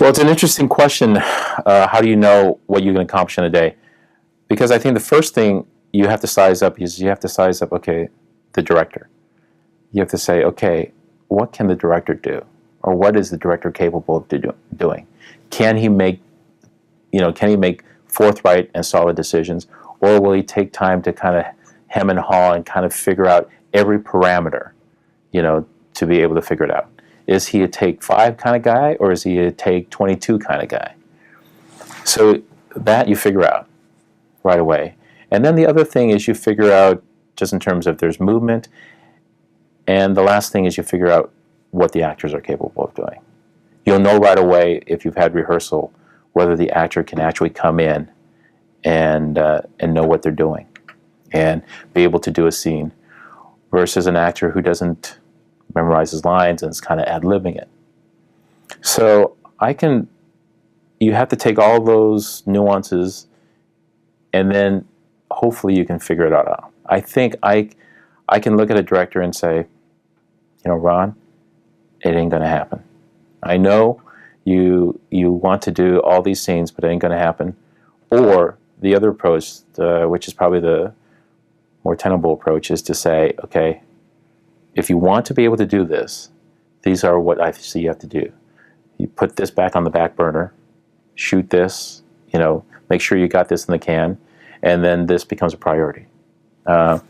Well, it's an interesting question. How do you know what you can accomplish in a day? Because I think the first thing you have to size up is you have to size up, okay, the director. You have to say, okay, what can the director do? Or what is the director capable of doing? Can he make, can he make forthright and solid decisions? Or will he take time to kind of hem and haw and kind of figure out every parameter, to be able to figure it out? Is he a take 5 kind of guy, or is he a take 22 kind of guy? So that you figure out right away. And then the other thing is you figure out just in terms of there's movement, and the last thing is you figure out what the actors are capable of doing. You'll know right away if you've had rehearsal whether the actor can actually come in and know what they're doing and be able to do a scene versus an actor who doesn't memorize his lines and is kind of ad-libbing it. So you have to take all those nuances and then hopefully you can figure it out. I think I can look at a director and say, Ron, it ain't going to happen. I know you want to do all these scenes, but it ain't going to happen. Or the other approach, which is probably the more tenable approach, is to say, okay, if you want to be able to do this, these are what I see you have to do. You put this back on the back burner, shoot this, make sure you got this in the can, and then this becomes a priority. I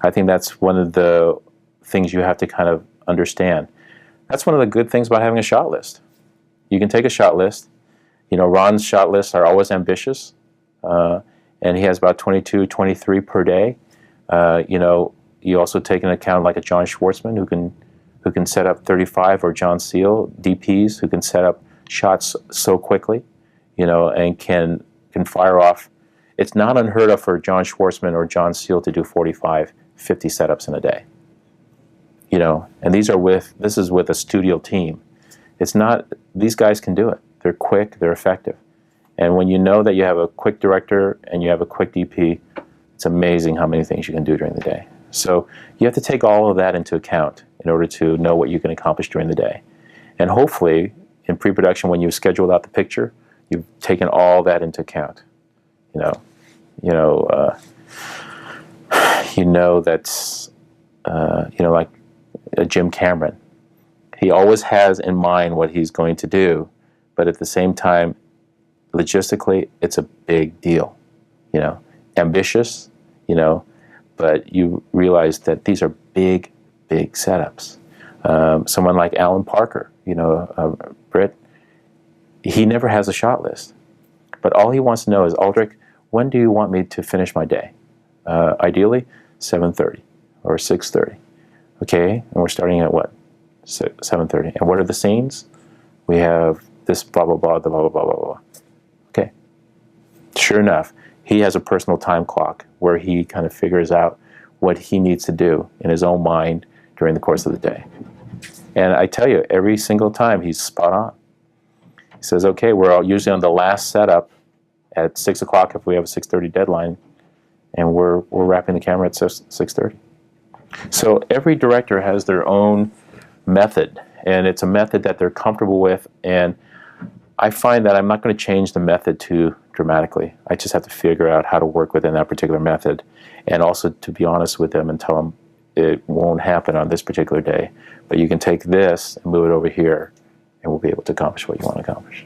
think that's one of the things you have to kind of understand. That's one of the good things about having a shot list. You can take a shot list. Ron's shot lists are always ambitious, and he has about 22, 23 per day. You also take into account like a John Schwartzman who can set up 35, or John Seale, DPs who can set up shots so quickly, and can fire off. It's not unheard of for John Schwartzman or John Seale to do 45, 50 setups in a day. And this is with a studio team. It's not, these guys can do it. They're quick, they're effective. And when you know that you have a quick director and you have a quick DP, it's amazing how many things you can do during the day. So you have to take all of that into account in order to know what you can accomplish during the day. And hopefully, in pre-production, when you've scheduled out the picture, you've taken all that into account. That's, like Jim Cameron. He always has in mind what he's going to do, but at the same time, logistically, it's a big deal. Ambitious, but you realize that these are big, big setups. Someone like Alan Parker, Brit, he never has a shot list. But all he wants to know is, Aldrich, when do you want me to finish my day? Ideally, 7:30 or 6:30. Okay, and we're starting at what? 7:30. And what are the scenes? We have this blah, blah, blah, the blah, blah, blah, blah, blah. Okay. Sure enough, he has a personal time clock where he kind of figures out what he needs to do in his own mind during the course of the day. And I tell you, every single time he's spot on. He says, okay, we're usually on the last setup at 6 o'clock if we have a 6:30 deadline, and we're wrapping the camera at 6:30. So every director has their own method, and it's a method that they're comfortable with, and I find that I'm not going to change the method too dramatically. I just have to figure out how to work within that particular method, and also to be honest with them and tell them it won't happen on this particular day, but you can take this and move it over here, and we'll be able to accomplish what you want to accomplish.